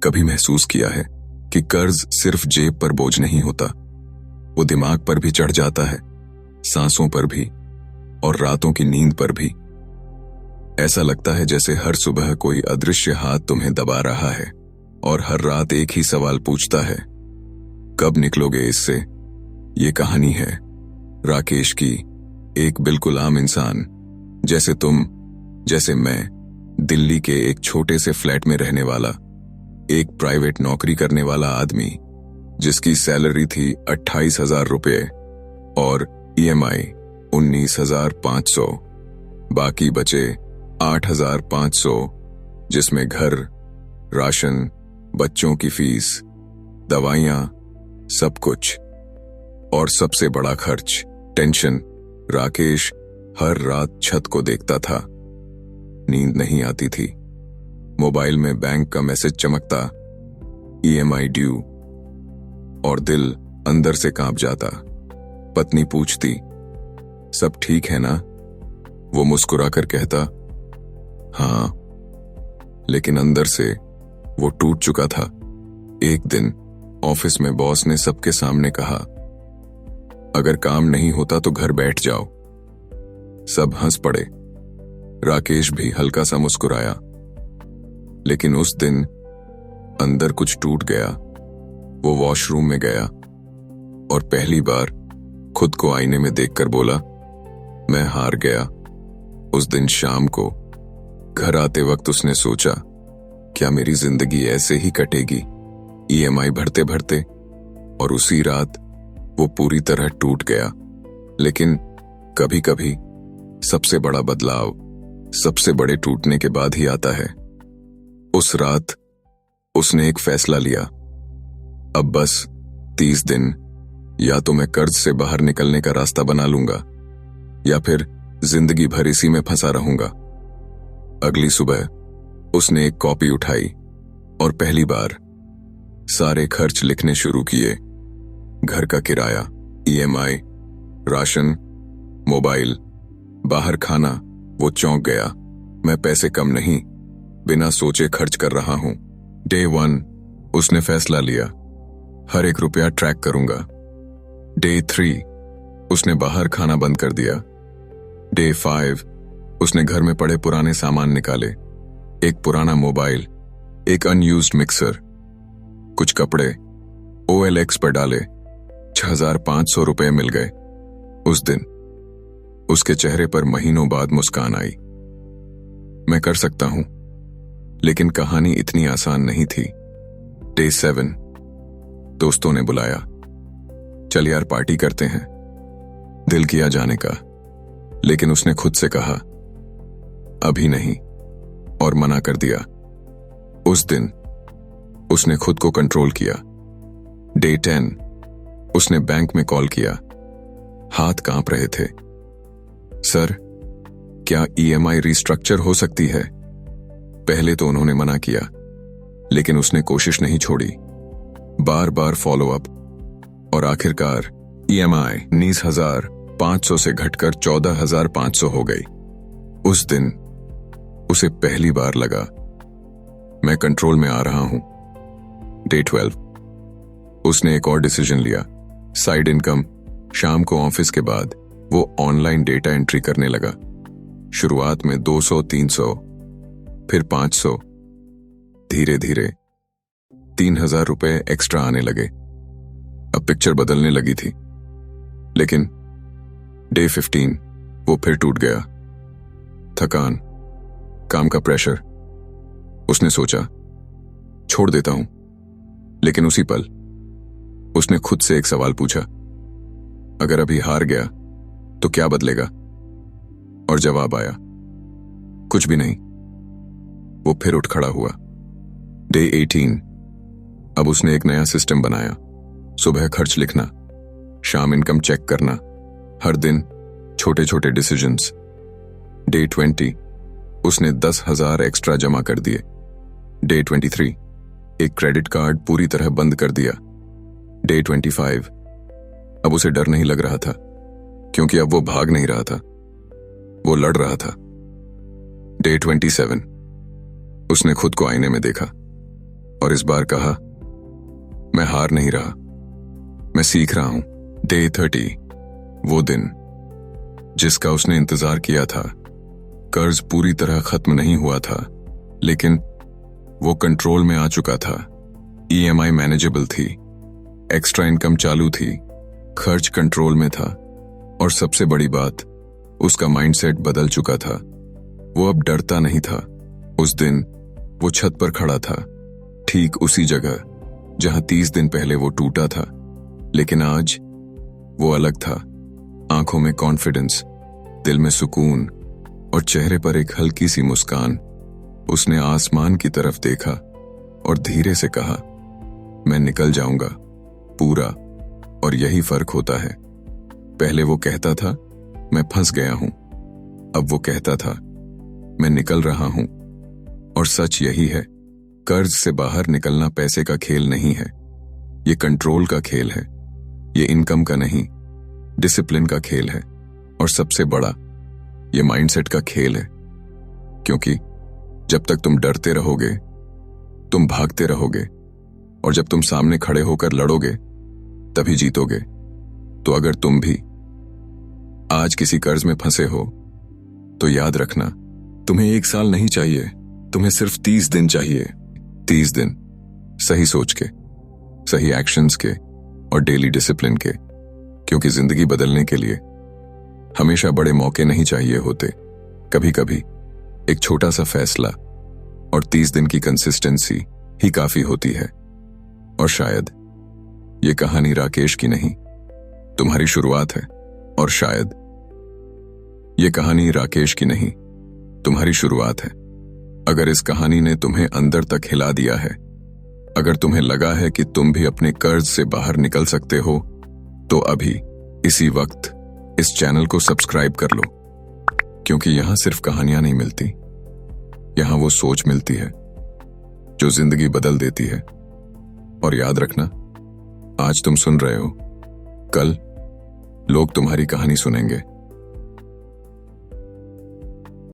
कभी महसूस किया है कि कर्ज सिर्फ जेब पर बोझ नहीं होता, वो दिमाग पर भी चढ़ जाता है, सांसों पर भी और रातों की नींद पर भी। ऐसा लगता है जैसे हर सुबह कोई अदृश्य हाथ तुम्हें दबा रहा है और हर रात एक ही सवाल पूछता है, कब निकलोगे इससे। ये कहानी है राकेश की, एक बिल्कुल आम इंसान जैसे तुम, जैसे मैं, दिल्ली के एक छोटे से फ्लैट में रहने वाला, एक प्राइवेट नौकरी करने वाला आदमी जिसकी सैलरी थी 28,000 रुपये और EMI 19,500, बाकी बचे 8,500, जिसमें घर, राशन, बच्चों की फीस, दवाइयां, सब कुछ। और सबसे बड़ा खर्च, टेंशन। राकेश हर रात छत को देखता था, नींद नहीं आती थी। मोबाइल में बैंक का मैसेज चमकता, EMI ड्यू, और दिल अंदर से कांप जाता। पत्नी पूछती, सब ठीक है ना? वो मुस्कुराकर कहता, हाँ, लेकिन अंदर से वो टूट चुका था। एक दिन ऑफिस में बॉस ने सबके सामने कहा, अगर काम नहीं होता तो घर बैठ जाओ। सब हंस पड़े, राकेश भी हल्का सा मुस्कुराया। लेकिन उस दिन अंदर कुछ टूट गया। वो वॉशरूम में गया और पहली बार खुद को आईने में देखकर बोला, मैं हार गया। उस दिन शाम को घर आते वक्त उसने सोचा, क्या मेरी जिंदगी ऐसे ही कटेगी, EMI भरते भरते? और उसी रात वो पूरी तरह टूट गया। लेकिन कभी कभी सबसे बड़ा बदलाव सबसे बड़े टूटने के बाद ही आता है। उस रात उसने एक फैसला लिया, अब बस 30 दिन या तो मैं कर्ज से बाहर निकलने का रास्ता बना लूंगा या फिर जिंदगी भर इसी में फंसा रहूंगा। अगली सुबह उसने एक कॉपी उठाई और पहली बार सारे खर्च लिखने शुरू किए। घर का किराया, EMI, राशन, मोबाइल, बाहर खाना। वो चौंक गया, मैं पैसे कम नहीं, बिना सोचे खर्च कर रहा हूं। Day 1 उसने फैसला लिया, हर एक रुपया ट्रैक करूंगा। Day 3 उसने बाहर खाना बंद कर दिया। Day 5 उसने घर में पड़े पुराने सामान निकाले, एक पुराना मोबाइल, एक अनयूज्ड मिक्सर, कुछ कपड़े OLX पर डाले। 6,500 रुपये मिल गए। उस दिन उसके चेहरे पर महीनों बाद मुस्कान आई। मैं कर सकता हूं, लेकिन कहानी इतनी आसान नहीं थी। Day 7 दोस्तों ने बुलाया, चल यार पार्टी करते हैं। दिल किया जाने का, लेकिन उसने खुद से कहा, अभी नहीं, और मना कर दिया। उस दिन उसने खुद को कंट्रोल किया। Day 10 उसने बैंक में कॉल किया, हाथ कांप रहे थे। सर, क्या EMI रिस्ट्रक्चर हो सकती है? पहले तो उन्होंने मना किया, लेकिन उसने कोशिश नहीं छोड़ी, बार बार फॉलो अप, और आखिरकार EMI 19,500 से घटकर 14,500 हो गई। उस दिन उसे पहली बार लगा, मैं कंट्रोल में आ रहा हूं। Day 12 उसने एक और डिसीजन लिया, साइड इनकम। शाम को ऑफिस के बाद वो ऑनलाइन डेटा एंट्री करने लगा। शुरुआत में 200, 300, फिर 500, धीरे धीरे 3,000 रुपए एक्स्ट्रा आने लगे। अब पिक्चर बदलने लगी थी। लेकिन Day 15 वो फिर टूट गया। थकान, काम का प्रेशर। उसने सोचा, छोड़ देता हूं। लेकिन उसी पल उसने खुद से एक सवाल पूछा, अगर अभी हार गया तो क्या बदलेगा? और जवाब आया, कुछ भी नहीं। वो फिर उठ खड़ा हुआ। Day 18 अब उसने एक नया सिस्टम बनाया, सुबह खर्च लिखना, शाम इनकम चेक करना, हर दिन छोटे छोटे डिसीजंस। Day 20 उसने 10,000 एक्स्ट्रा जमा कर दिए। Day 23 एक क्रेडिट कार्ड पूरी तरह बंद कर दिया। Day 25 अब उसे डर नहीं लग रहा था, क्योंकि अब वो भाग नहीं रहा था, वो लड़ रहा था। Day 27 उसने खुद को आईने में देखा, और इस बार कहा, मैं हार नहीं रहा, मैं सीख रहा हूं। डे 30, वो दिन जिसका उसने इंतजार किया था। कर्ज पूरी तरह खत्म नहीं हुआ था, लेकिन वो कंट्रोल में आ चुका था। EMI मैनेजेबल थी, एक्स्ट्रा इनकम चालू थी, खर्च कंट्रोल में था, और सबसे बड़ी बात, उसका माइंडसेट बदल चुका था। वो अब डरता नहीं था। उस दिन वो छत पर खड़ा था, ठीक उसी जगह जहां 30 दिन पहले वो टूटा था। लेकिन आज वो अलग था। आंखों में कॉन्फिडेंस, दिल में सुकून और चेहरे पर एक हल्की सी मुस्कान। उसने आसमान की तरफ देखा और धीरे से कहा, मैं निकल जाऊंगा पूरा। और यही फर्क होता है। पहले वो कहता था, मैं फंस गया हूं। अब वो कहता था, मैं निकल रहा हूं। और सच यही है, कर्ज से बाहर निकलना पैसे का खेल नहीं है, ये कंट्रोल का खेल है। ये इनकम का नहीं, डिसिप्लिन का खेल है। और सबसे बड़ा, ये माइंडसेट का खेल है। क्योंकि जब तक तुम डरते रहोगे, तुम भागते रहोगे, और जब तुम सामने खड़े होकर लड़ोगे, तभी जीतोगे। तो अगर तुम भी आज किसी कर्ज में फंसे हो, तो याद रखना, तुम्हें 1 साल नहीं चाहिए, तुम्हें सिर्फ 30 दिन चाहिए। 30 दिन सही सोच के, सही एक्शंस के और डेली डिसिप्लिन के। क्योंकि जिंदगी बदलने के लिए हमेशा बड़े मौके नहीं चाहिए होते। कभी कभी एक छोटा सा फैसला और 30 दिन की कंसिस्टेंसी ही काफी होती है। और शायद ये कहानी राकेश की नहीं, तुम्हारी शुरुआत है। और शायद ये कहानी राकेश की नहीं, तुम्हारी शुरुआत है। अगर इस कहानी ने तुम्हें अंदर तक हिला दिया है, अगर तुम्हें लगा है कि तुम भी अपने कर्ज से बाहर निकल सकते हो, तो अभी इसी वक्त इस चैनल को सब्सक्राइब कर लो। क्योंकि यहां सिर्फ कहानियां नहीं मिलती, यहां वो सोच मिलती है जो जिंदगी बदल देती है। और याद रखना, आज तुम सुन रहे हो, कल लोग तुम्हारी कहानी सुनेंगे।